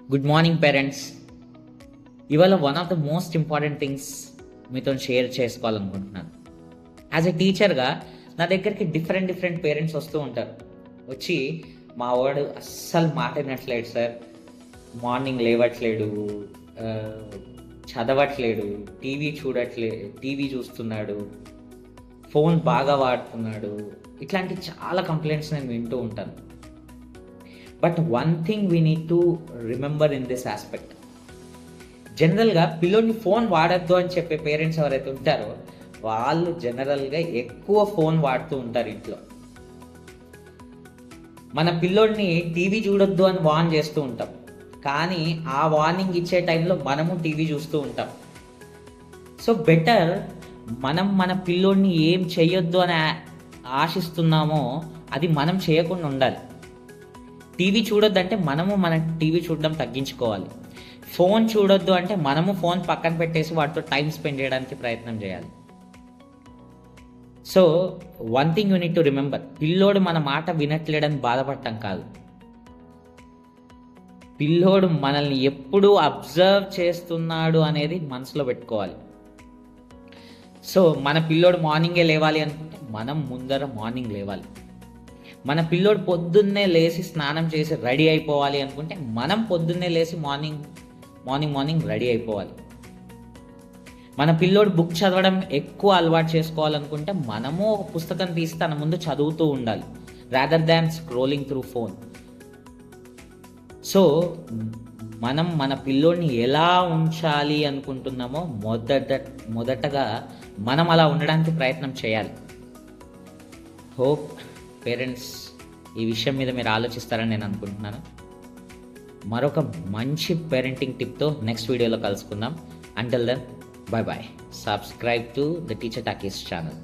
Good morning parents. ఇవాళ one of the most important things మీతో share చేసుకోవాలనుకుంటున్నాను. As a టీచర్గా నా దగ్గరికి డిఫరెంట్ పేరెంట్స్ వస్తూ ఉంటారు. వచ్చి మా వాడు అస్సలు మాట వినట్లేడు సార్, మార్నింగ్ లేవట్లేడు, చదవట్లేడు, టీవీ చూస్తున్నాడు, ఫోన్ బాగా వాడుతున్నాడు, ఇట్లాంటి చాలా కంప్లైంట్స్ నేను వింటూ ఉంటాను. But one thing we need to remember in this aspect. జనరల్గా పిల్లోడిని ఫోన్ వాడద్దు అని చెప్పే పేరెంట్స్ ఎవరైతే ఉంటారో వాళ్ళు జనరల్గా ఎక్కువ ఫోన్ వాడుతూ ఉంటారు ఇంట్లో. మన పిల్లోడిని టీవీ చూడొద్దు అని వార్న్ చేస్తూ ఉంటాం, కానీ ఆ వార్నింగ్ ఇచ్చే టైంలో మనము టీవీ చూస్తూ ఉంటాం. సో బెటర్ మనం మన పిల్లోడిని ఏం చేయొద్దు అని ఆశిస్తున్నామో అది మనం చేయకుండా ఉండాలి. టీవీ చూడొద్దు అంటే మనము మన టీవీ చూడడం తగ్గించుకోవాలి. ఫోన్ చూడొద్దు అంటే మనము ఫోన్ పక్కన పెట్టేసి వాటితో టైం స్పెండ్ చేయడానికి ప్రయత్నం చేయాలి. So one thing you need to remember, పిల్లోడు మన మాట వినట్లేడని బాధపడటం కాదు, పిల్లోడు మనల్ని ఎప్పుడూ అబ్జర్వ్ చేస్తున్నాడు అనేది మనసులో పెట్టుకోవాలి. సో మన పిల్లోడు మార్నింగే లేవాలి అనుకుంటే మనం ముందర మార్నింగ్ లేవాలి. మన పిల్లోడు పొద్దున్నే లేచి స్నానం చేసి రెడీ అయిపోవాలి అనుకుంటే మనం పొద్దున్నే లేచి మార్నింగ్ రెడీ అయిపోవాలి. మన పిల్లోడు బుక్ చదవడం ఎక్కువ అలవాటు చేసుకోవాలనుకుంటే మనము ఒక పుస్తకం తీసి తన ముందు చదువుతూ ఉండాలి, rather than scrolling through phone. So మనం మన పిల్లోడిని ఎలా ఉంచాలి అనుకుంటున్నామో మొదటగా మనం అలా ఉండడానికి ప్రయత్నం చేయాలి. హోప్ పేరెంట్స్ ఈ విషయం మీద మీరు ఆలోచిస్తారని నేను అనుకుంటున్నాను. మరొక మంచి పేరెంటింగ్ టిప్తో నెక్స్ట్ వీడియోలో కలుసుకుందాం. Until then, bye bye. Subscribe to the teacher talkies channel.